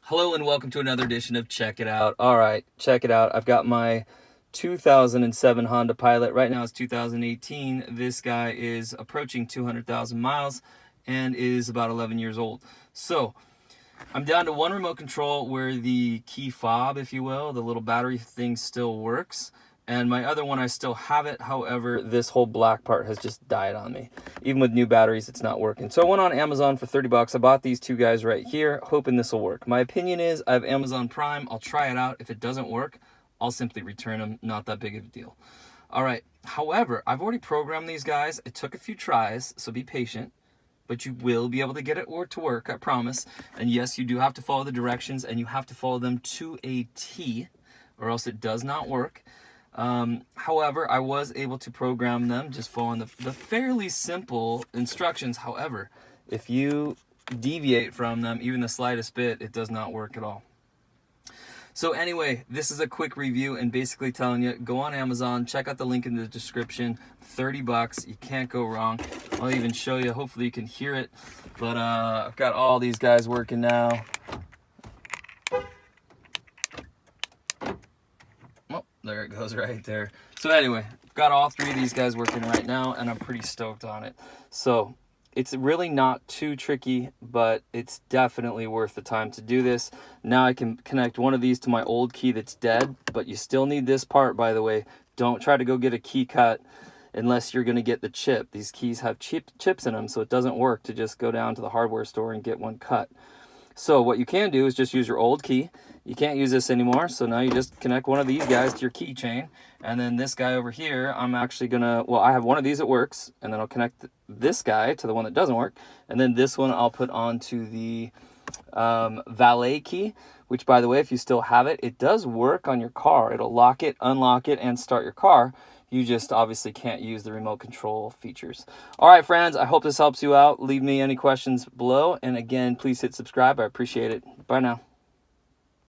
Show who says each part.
Speaker 1: Hello and welcome to another edition of Check It Out. All right, check it out. I've got my 2007 Honda Pilot. Right now it's 2018. This guy is approaching 200,000 miles and is about 11 years old. So I'm down to one remote control where the key fob, if you will, the little battery thing still works. And my other one, I still have it. However, this whole black part has just died on me. Even with new batteries, it's not working. So I went on Amazon for 30 bucks. I bought these two guys right here, hoping this will work. My opinion is I have Amazon Prime. I'll try it out. If it doesn't work, I'll simply return them. Not that big of a deal. All right. However, I've already programmed these guys. It took a few tries, so be patient. But you will be able to get it to work, I promise. And yes, you do have to follow the directions, and you have to follow them to a T, or else it does not work. However, I was able to program them just following the fairly simple instructions. However, if you deviate from them even the slightest bit, it does not work at all. So anyway, this is a quick review and basically telling you, go on Amazon, check out the link in the description, 30 bucks, you can't go wrong. I'll even show you, hopefully you can hear it, but I've got all these guys working now. There it goes right there. So anyway, I've got all three of these guys working right now, and I'm pretty stoked on it. So it's really not too tricky, but it's definitely worth the time to do this. Now I can connect one of these to my old key that's dead, but you still need this part, by the way. Don't try to go get a key cut unless you're going to get the chip. These keys have chips in them, so it doesn't work to just go down to the hardware store and get one cut. So what you can do is just use your old key. You can't use this anymore, so now you just connect one of these guys to your keychain, and then this guy over here, I'm actually gonna, well, I have one of these that works, and then I'll connect this guy to the one that doesn't work, and then this one I'll put onto the valet key, which, by the way, if you still have it, it does work on your car. It'll lock it, unlock it, and start your car. You just obviously can't use the remote control features. All right, friends, I hope this helps you out. Leave me any questions below. And again, please hit subscribe. I appreciate it. Bye now.